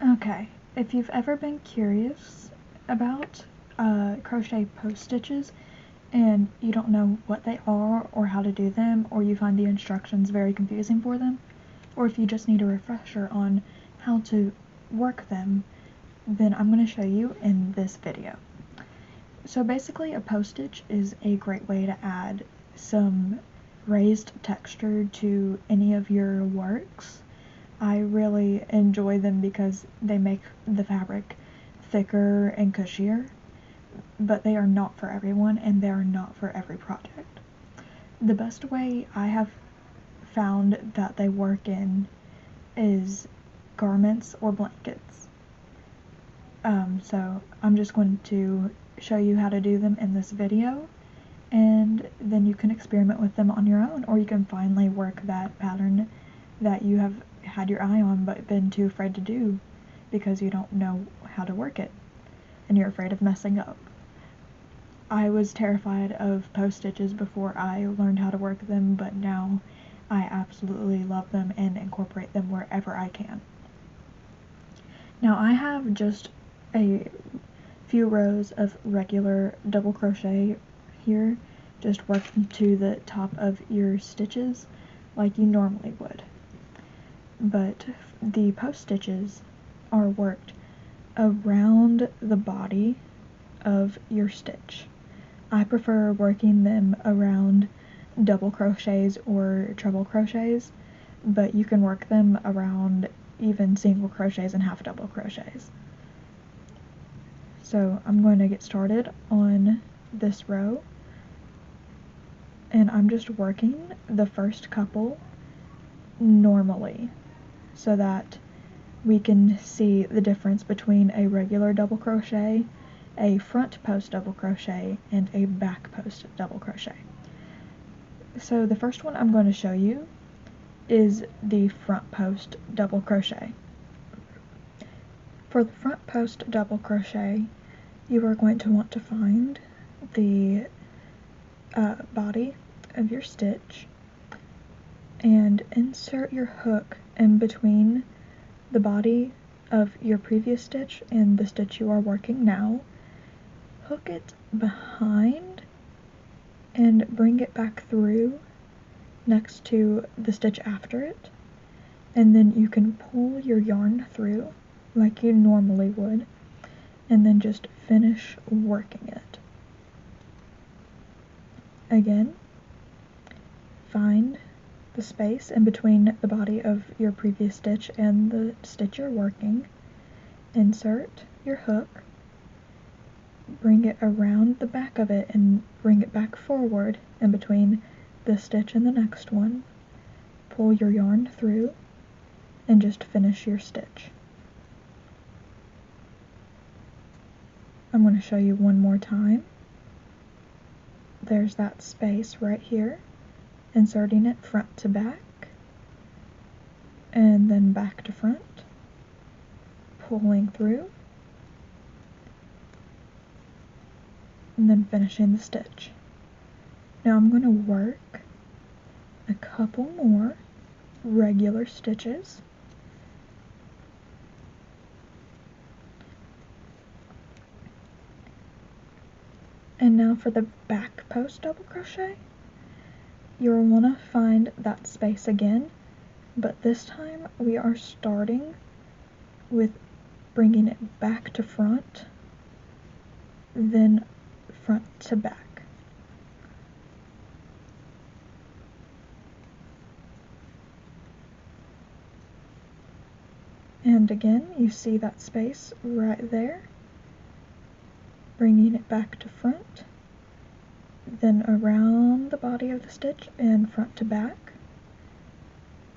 Okay, if you've ever been curious about crochet post stitches and you don't know what they are or how to do them, or you find the instructions very confusing for them, or if you just need a refresher on how to work them, then I'm going to show you in this video. So basically a post stitch is a great way to add some raised texture to any of your works. I really enjoy them because they make the fabric thicker and cushier, but they are not for everyone and they are not for every project. The best way I have found that they work in is garments or blankets. So I'm just going to show you how to do them in this video, and then you can experiment with them on your own, or you can finally work that pattern that you have had your eye on but been too afraid to do because you don't know how to work it and you're afraid of messing up. I was terrified of post stitches before I learned how to work them, but now I absolutely love them and incorporate them wherever I can. Now I have just a few rows of regular double crochet here, just working to the top of your stitches like you normally would. But the post stitches are worked around the body of your stitch. I prefer working them around double crochets or treble crochets, but you can work them around even single crochets and half double crochets. So I'm going to get started on this row, and I'm just working the first couple normally so that we can see the difference between a regular double crochet, a front post double crochet, and a back post double crochet. So the first one I'm going to show you is the front post double crochet. For the front post double crochet, you are going to want to find the body of your stitch and insert your hook in between the body of your previous stitch and the stitch you are working now. Hook it behind and bring it back through next to the stitch after it, and then you can pull your yarn through like you normally would, and then just finish working it. Again, find the space in between the body of your previous stitch and the stitch you're working, insert your hook, bring it around the back of it and bring it back forward in between this stitch and the next one, pull your yarn through, and just finish your stitch. I'm going to show you one more time. There's that space right here, inserting it front to back, and then back to front, pulling through, and then finishing the stitch. Now I'm going to work a couple more regular stitches. And now for the back post double crochet, you'll want to find that space again, but this time we are starting with bringing it back to front, then front to back. And again, you see that space right there, bringing it back to front, then around the body of the stitch and front to back,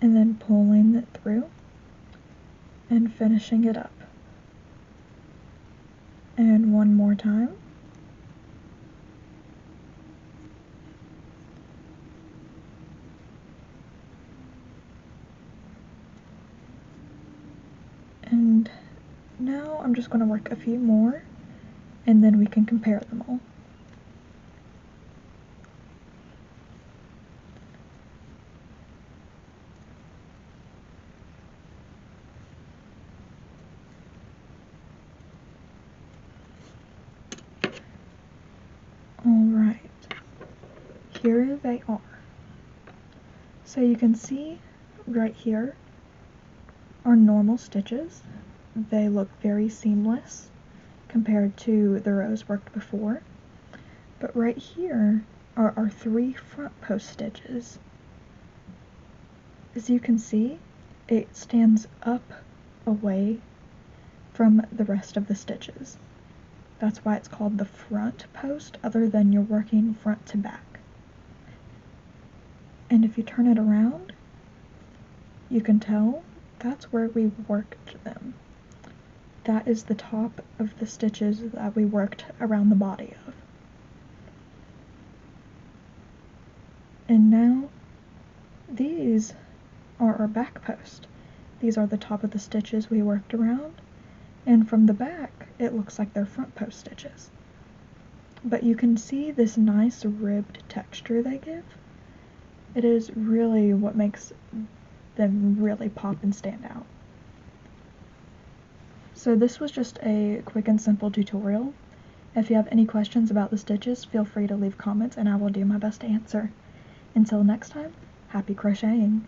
and then pulling it through and finishing it up. And one more time. And now I'm just going to work a few more, and then we can compare them all. here they are. So you can see right here are normal stitches. They look very seamless compared to the rows worked before. But right here are our 3 front post stitches. As you can see, it stands up away from the rest of the stitches. That's why it's called the front post, other than you're working front to back. And if you turn it around, you can tell that's where we worked them. That is the top of the stitches that we worked around the body of. And now these are our back post. These are the top of the stitches we worked around, and from the back it looks like they're front post stitches. But you can see this nice ribbed texture they give. It is really what makes them really pop and stand out. So this was just a quick and simple tutorial. If you have any questions about the stitches, feel free to leave comments and I will do my best to answer. Until next time, happy crocheting!